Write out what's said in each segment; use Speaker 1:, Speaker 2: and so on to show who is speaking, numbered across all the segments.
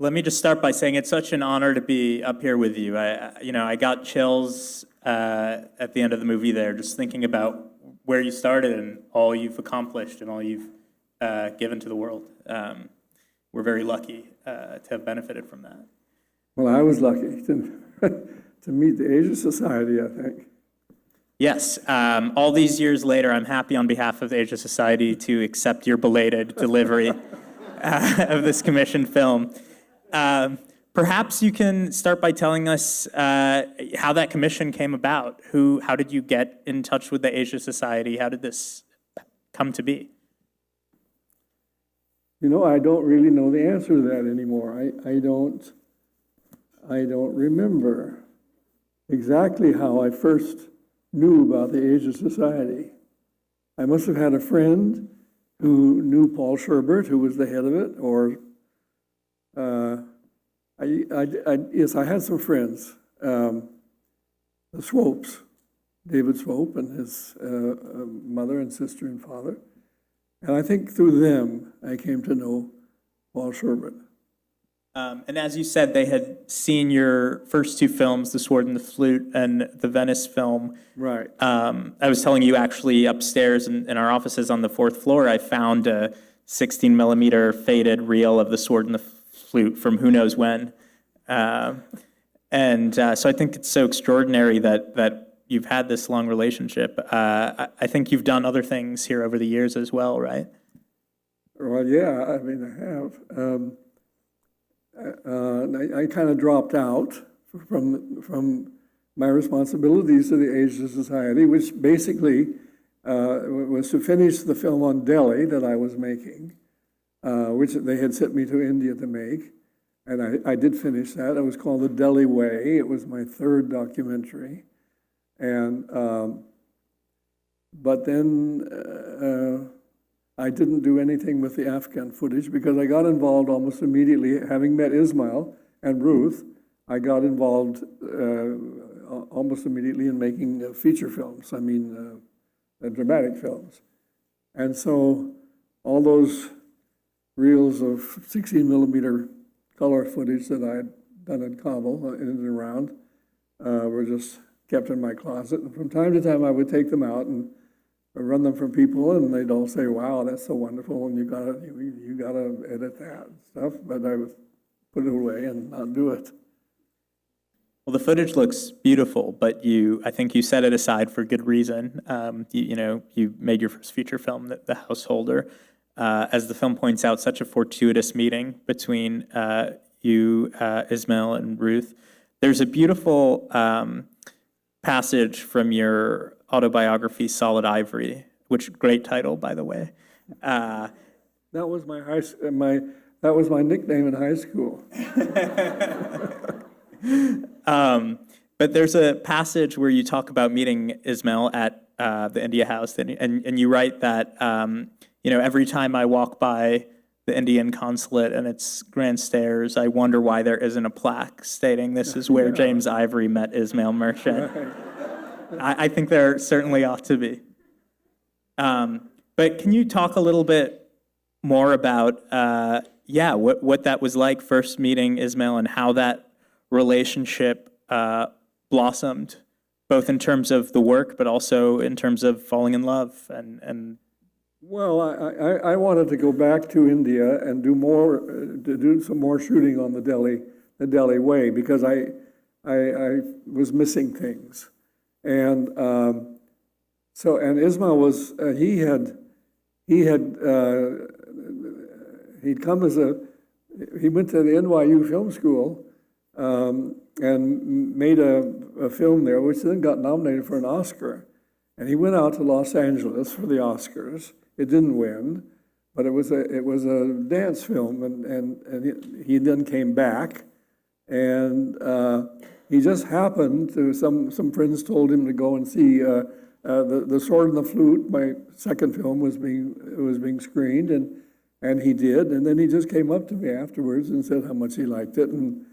Speaker 1: Let me just start by saying it's such an honor to be up here with you. I got chills at the end of the movie there, just thinking about where you started and all you've accomplished and all you've given to the world. We're very lucky to have benefited from that.
Speaker 2: Well, I was lucky to, to meet the Asia Society, I think.
Speaker 1: Yes, all these years later, I'm happy on behalf of the Asia Society to accept your belated delivery of this commissioned film. Perhaps you can start by telling us how that commission came about. How did you get in touch with the Asia Society? How did this come to be?
Speaker 2: You know, I don't really know the answer to that anymore. I don't remember exactly how I first knew about the Asia Society. I must have had a friend who knew Paul Sherbert, who was the head of it, or yes, I had some friends, the Swopes, David Swope and his mother and sister and father. And I think through them, I came to know Paul Sherbert.
Speaker 1: And as you said, they had seen your first two films, The Sword and the Flute and the Venice film.
Speaker 2: Right.
Speaker 1: I was telling you actually upstairs in our offices on the fourth floor, I found a 16 millimeter faded reel of The Sword and the Flute from who knows when. So I think it's so extraordinary that you've had this long relationship. I think you've done other things here over the years as well, right?
Speaker 2: Well, yeah, I mean, I have. I kind of dropped out from my responsibilities to the Asia Society, which basically was to finish the film on Delhi that I was making, which they had sent me to India to make. And I did finish that. It was called The Delhi Way. It was my third documentary. And but then I didn't do anything with the Afghan footage because I got involved almost immediately. Having met Ismail and Ruth, I got involved almost immediately in making feature films, dramatic films. And so all those reels of 16 millimeter color footage that I had done in Kabul in and around were just kept in my closet. And from time to time, I would take them out and run them for people, and they'd all say, "Wow, that's so wonderful, and you gotta edit that and stuff." But I would put it away and not do it.
Speaker 1: Well, the footage looks beautiful, but I think you set it aside for good reason. You made your first feature film, The Householder. As the film points out, such a fortuitous meeting between you, Ismail, and Ruth. There's a beautiful passage from your autobiography, Solid Ivory, which great title, by the way.
Speaker 2: That was that was my nickname in high school.
Speaker 1: But there's a passage where you talk about meeting Ismail at the India House, and you write that every time I walk by the Indian consulate and its grand stairs, I wonder why there isn't a plaque stating this is where James Ivory met Ismail Merchant. Right. I think there certainly ought to be. But can you talk a little bit more about, what that was like first meeting Ismail and how that relationship blossomed, both in terms of the work, but also in terms of falling in love and
Speaker 2: Well, I wanted to go back to India and do some more shooting on the Delhi Way because I was missing things, and and Ismail was he'd come he went to the NYU Film School and made a film there, which then got nominated for an Oscar, and he went out to Los Angeles for the Oscars. It didn't win, but it was a dance film, and he then came back, and he just happened to some friends told him to go and see the Sword and the Flute. My second film was being screened, and he did, and then he just came up to me afterwards and said how much he liked it, and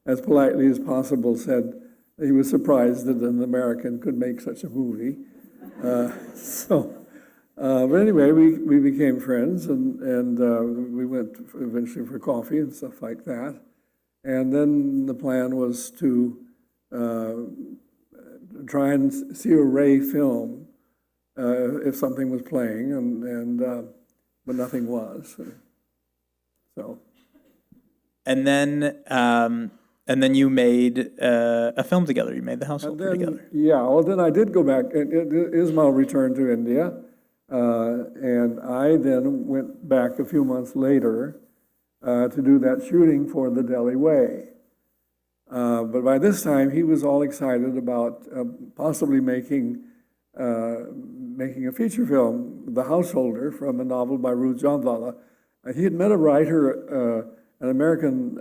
Speaker 2: as politely as possible said he was surprised that an American could make such a movie. But anyway, we became friends, and we went eventually for coffee and stuff like that. And then the plan was to try and see a Ray film if something was playing, but nothing was. So.
Speaker 1: And then you made a film together. You made The Householder together.
Speaker 2: Yeah, well, then I did go back. Ismail returned to India, and I then went back a few months later to do that shooting for The Delhi Way. But by this time, he was all excited about possibly making a feature film, The Householder, from a novel by Ruth Jandwala. He had met a writer, an American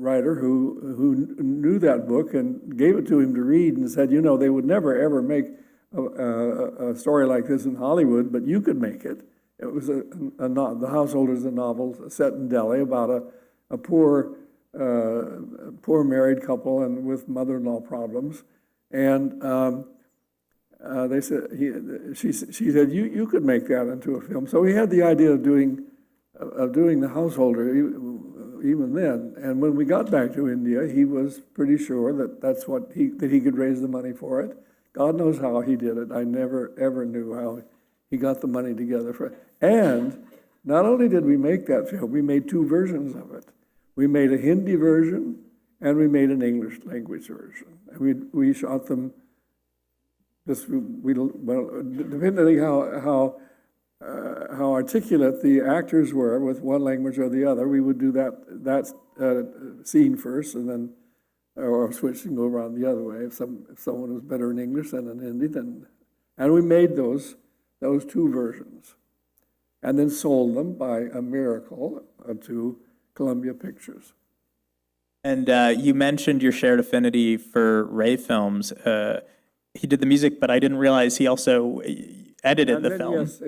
Speaker 2: writer who knew that book and gave it to him to read and said, you know, they would never, ever make a story like this in Hollywood, but you could make it. It was The Householder is a novel set in Delhi about a poor married couple and with mother-in-law problems. And they said, she said, you could make that into a film. So we had the idea of doing The Householder even then. And when we got back to India, he was pretty sure that he could raise the money for it. God knows how he did it. I never, ever knew how he got the money together for it. And not only did we make that film, we made two versions of it. We made a Hindi version and we made an English language version. And we shot them depending how articulate the actors were with one language or the other, we would do that scene first, and then or switch and go around the other way. If someone was better in English than in Hindi, and we made those two versions, and then sold them by a miracle to Columbia Pictures.
Speaker 1: And you mentioned your shared affinity for Ray films. He did the music, but I didn't realize he also edited the film.
Speaker 2: Yes,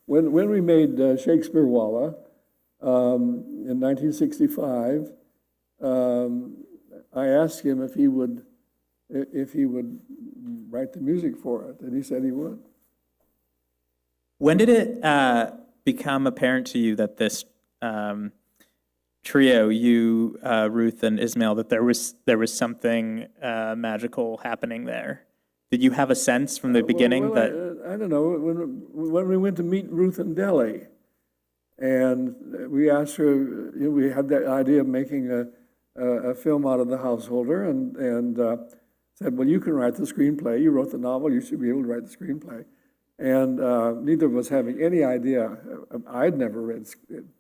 Speaker 2: when we made Shakespeare Walla in 1965, I asked him if he would write the music for it, and he said he would.
Speaker 1: When did it become apparent to you that this trio, you, Ruth, and Ismail, that there was something magical happening there? Did you have a sense from the beginning that?
Speaker 2: I don't know. When we went to meet Ruth in Delhi, and we asked her, we had that idea of making a film out of The Householder, and said, well, you can write the screenplay. You wrote the novel. You should be able to write the screenplay. And neither of us having any idea. I'd never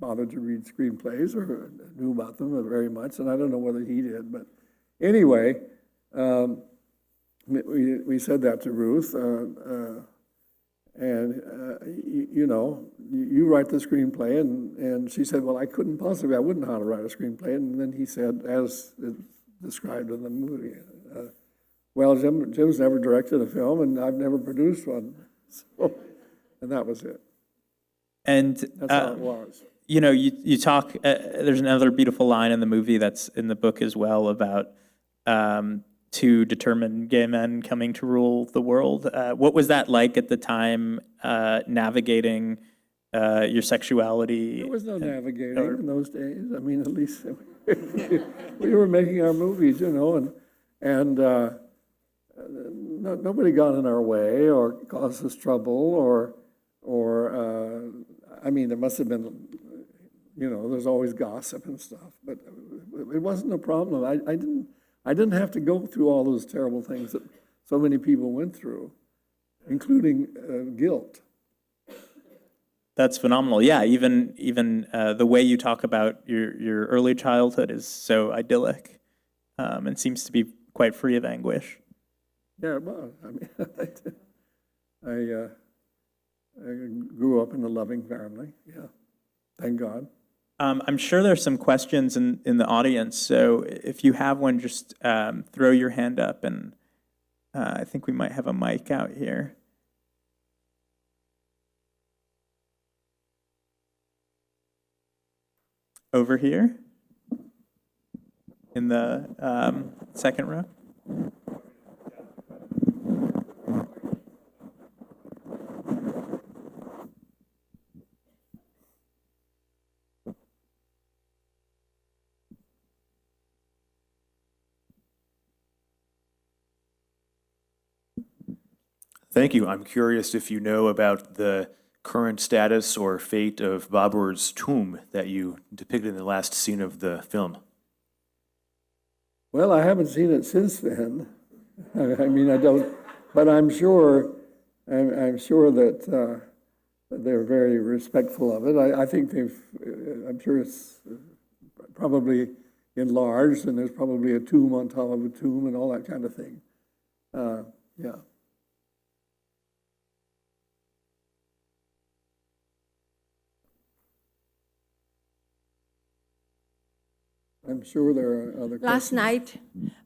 Speaker 2: bothered to read screenplays or knew about them very much, and I don't know whether he did. But anyway, we said that to Ruth, and you write the screenplay, and she said, well, I wouldn't know how to write a screenplay. And then he said, as described in the movie, well, Jim's never directed a film, and I've never produced one. So, and that was it.
Speaker 1: And
Speaker 2: that's how it was.
Speaker 1: You talk. There's another beautiful line in the movie that's in the book as well about two determined gay men coming to rule the world. What was that like at the time, navigating your sexuality?
Speaker 2: There was no navigating in those days. I mean, at least we were making our movies, and nobody got in our way or caused us trouble or I mean, there must have been, there's always gossip and stuff, but it wasn't a problem. I didn't have to go through all those terrible things that so many people went through, including guilt.
Speaker 1: That's phenomenal. Yeah, even the way you talk about your early childhood is so idyllic, and seems to be quite free of anguish.
Speaker 2: Yeah, it was. I mean, I grew up in a loving family. Yeah, thank God.
Speaker 1: I'm sure there's some questions in the audience, so if you have one, just throw your hand up, and I think we might have a mic out here. Over here, in the second row.
Speaker 3: Thank you. I'm curious if you know about the current status or fate of Babur's tomb that you depicted in the last scene of the film.
Speaker 2: Well, I haven't seen it since then. I mean, I don't, but I'm sure that they're very respectful of it. I think I'm sure it's probably enlarged, and there's probably a tomb on top of a tomb and all that kind of thing. Yeah. I'm sure there are other questions.
Speaker 4: Last night,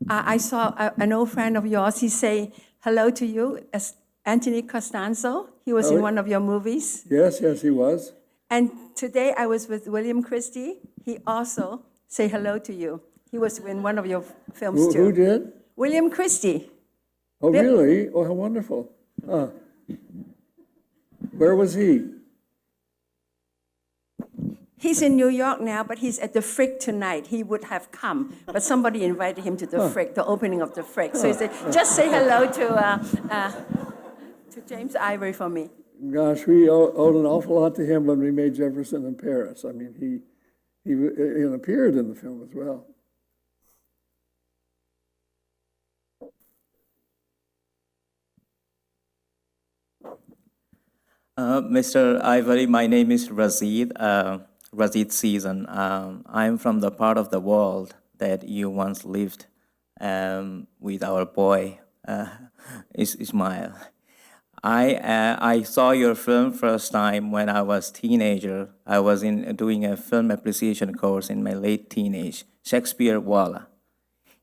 Speaker 4: I saw an old friend of yours. He say hello to you as Anthony Costanzo. He was in one of your movies.
Speaker 2: Yes, he was.
Speaker 4: And today I was with William Christie. He also say hello to you. He was in one of your films too.
Speaker 2: Who did?
Speaker 4: William Christie.
Speaker 2: Oh, really? Oh, how wonderful. Where was he?
Speaker 4: He's in New York now, but he's at the Frick tonight. He would have come, but somebody invited him to the Frick, the opening of the Frick. So he said, just say hello to James Ivory for me.
Speaker 2: Gosh, we owed an awful lot to him when we made Jefferson in Paris. I mean, he appeared in the film as well.
Speaker 5: Mr. Ivory, my name is Razid, Razid Season. I'm from the part of the world that you once lived with our boy, Ismail. I saw your film first time when I was teenager. I was doing a film appreciation course in my late teenage, Shakespeare Walla.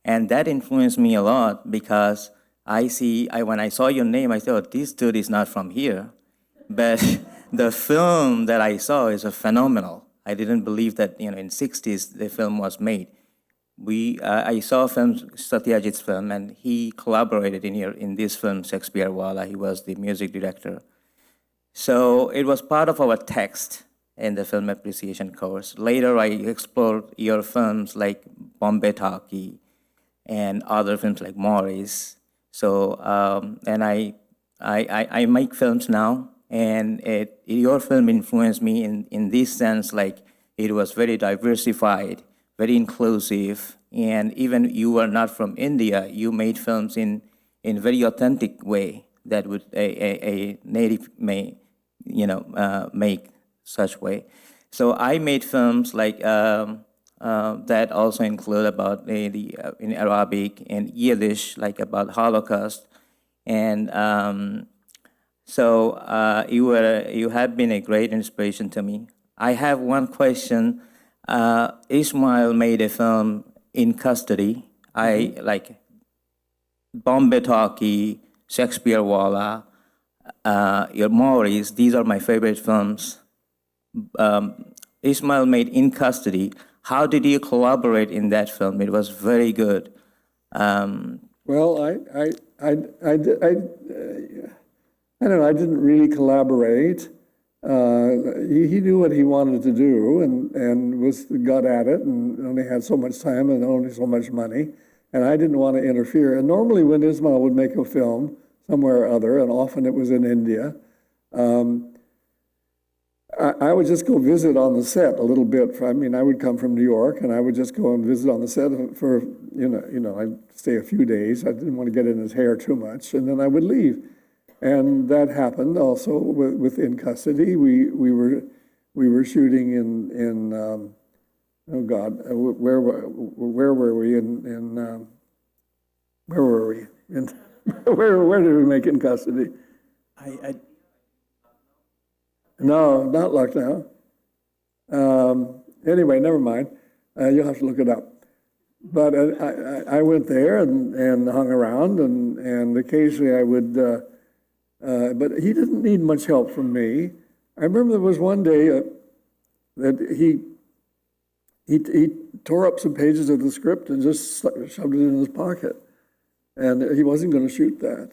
Speaker 5: And that influenced me a lot because when I saw your name, I thought, this dude is not from here. But the film that I saw is phenomenal. I didn't believe that in 60s the film was made. I saw Satyajit's film, and he collaborated in this film, Shakespeare Walla. He was the music director. So it was part of our text in the film appreciation course. Later, I explored your films like Bombay Talkie and other films like Morris. So and I make films now. And your film influenced me in this sense, like it was very diversified, very inclusive, and even you were not from India, you made films in very authentic way that would a native may make such way. So I made films like that also include about in Arabic and Yiddish, like about Holocaust, and. So you have been a great inspiration to me. I have one question. Ismail made a film in custody. I like Bombay Talkie, Shakespeare Walla, your Morris. These are my favorite films. Ismail made in custody. How did you collaborate in that film? It was very good.
Speaker 2: Well, I don't know, I didn't really collaborate. He knew what he wanted to do and got at it and only had so much time and only so much money. And I didn't want to interfere. And normally when Ismail would make a film somewhere or other, and often it was in India, I would just go visit on the set a little bit. I would come from New York and I would just go and visit on the set for, I'd stay a few days. I didn't want to get in his hair too much. And then I would leave. And that happened also with In Custody. We were shooting in oh God, where were we where were we where did we make In Custody? No, not Lucknow. Anyway, never mind. You'll have to look it up. But I went there and hung around, and occasionally I would. But he didn't need much help from me. I remember there was one day that he tore up some pages of the script and just shoved it in his pocket. And he wasn't going to shoot that.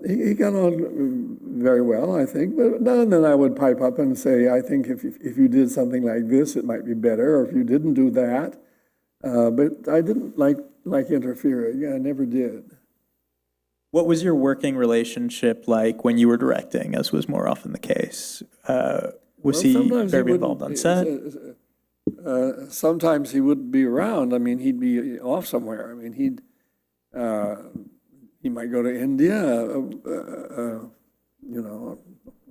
Speaker 2: He got on very well, I think. But now and then I would pipe up and say, I think if you did something like this, it might be better. Or if you didn't do that. But I didn't like interfering. I never did.
Speaker 1: What was your working relationship like when you were directing, as was more often the case? Was he
Speaker 2: sometimes
Speaker 1: very
Speaker 2: wouldn't-
Speaker 1: involved on set?
Speaker 2: Sometimes he wouldn't be around. I mean, he'd be off somewhere. I mean, he might go to India,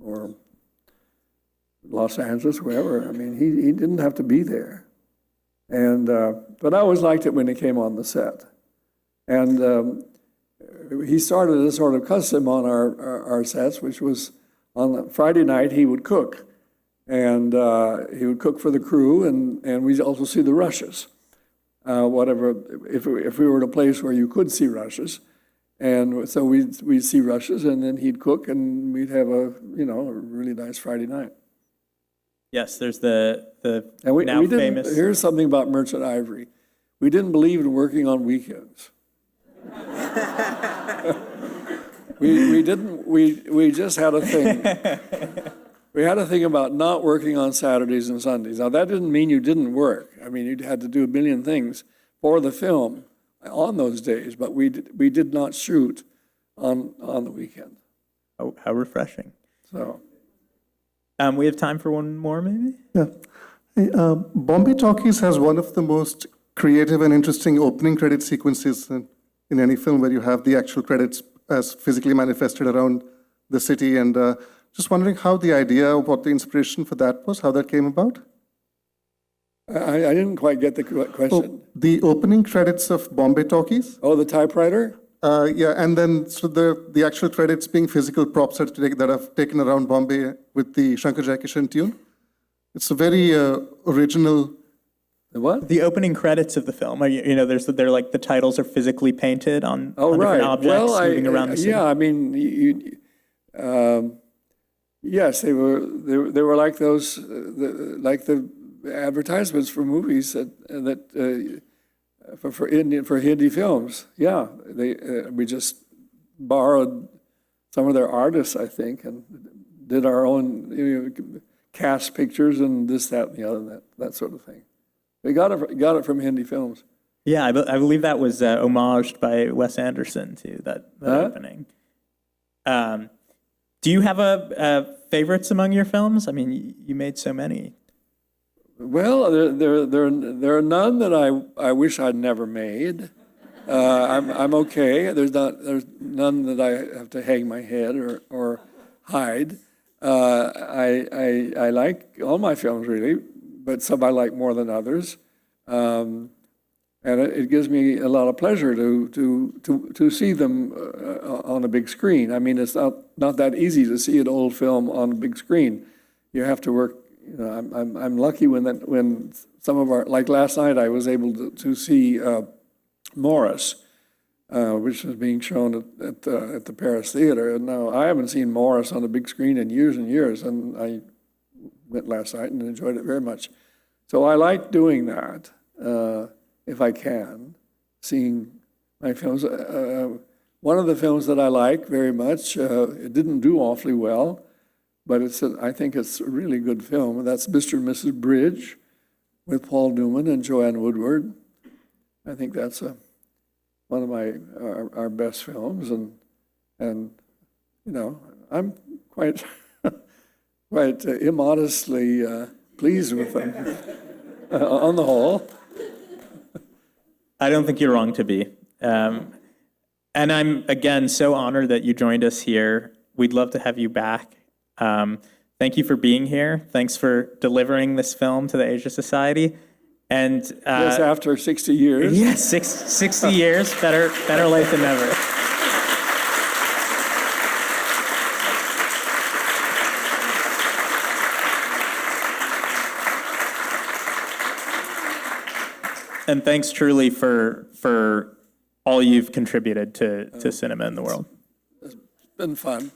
Speaker 2: or Los Angeles, wherever. I mean, he didn't have to be there. And but I always liked it when he came on the set. And he started a sort of custom on our sets, which was on Friday night he would cook. And he would cook for the crew, and we'd also see the rushes. Whatever, if we were at a place where you could see rushes, and so we'd see rushes, and then he'd cook, and we'd have a really nice Friday night.
Speaker 1: Yes, there's the
Speaker 2: And we
Speaker 1: now
Speaker 2: didn't.
Speaker 1: famous.
Speaker 2: Here's something about Merchant Ivory: we didn't believe in working on weekends. we didn't. We just had a thing. We had a thing about not working on Saturdays and Sundays. Now, that didn't mean you didn't work. I mean, you had to do a million things for the film on those days, but we did not shoot on the weekend.
Speaker 1: Oh, how refreshing.
Speaker 2: So,
Speaker 1: We have time for one more, maybe?
Speaker 6: Yeah. Hey, Bombay Talkies has one of the most creative and interesting opening credit sequences in any film, where you have the actual credits as physically manifested around the city. And just wondering how the idea, what the inspiration for that was, how that came about?
Speaker 2: I didn't quite get the question.
Speaker 6: The opening credits of Bombay Talkies?
Speaker 2: Oh, the typewriter?
Speaker 6: Yeah, and then so the actual credits being physical props that have taken around Bombay with the Shankar Jaikishan tune. It's a very original.
Speaker 2: The what?
Speaker 1: The opening credits of the film, they're like the titles are physically painted on different objects moving around the city.
Speaker 2: Yeah, I mean, yes, they were like those, like the advertisements for movies for Hindi films. Yeah, we just borrowed some of their artists, I think, and did our own cast pictures and this, that, and the other, that sort of thing. We got it from Hindi films.
Speaker 1: Yeah, I believe that was homaged by Wes Anderson too. That opening. Do you have favorites among your films? I mean, you made so many.
Speaker 2: Well, there are none that I wish I'd never made. I'm okay. There's none that I have to hang my head or hide. I like all my films really, but some I like more than others. And it gives me a lot of pleasure to see them on a big screen. I mean, it's not that easy to see an old film on a big screen. You have to work. I'm lucky when some of our, like last night, I was able to see Morris, which was being shown at the Paris Theater. And now I haven't seen Morris on a big screen in years and years, and I went last night and enjoyed it very much. So I like doing that. If I can, seeing my films. One of the films that I like very much, it didn't do awfully well, but I think it's a really good film. That's Mr. and Mrs. Bridge with Paul Newman and Joanne Woodward. I think that's one of our best films, and I'm quite immodestly pleased with them on the whole.
Speaker 1: I don't think you're wrong to be. And I'm, again, so honored that you joined us here. We'd love to have you back. Thank you for being here. Thanks for delivering this film to the Asia Society. And
Speaker 2: Yes, after 60 years.
Speaker 1: yes, 60 years, better late than never. And thanks truly for all you've contributed to cinema in the world.
Speaker 2: It's been fun.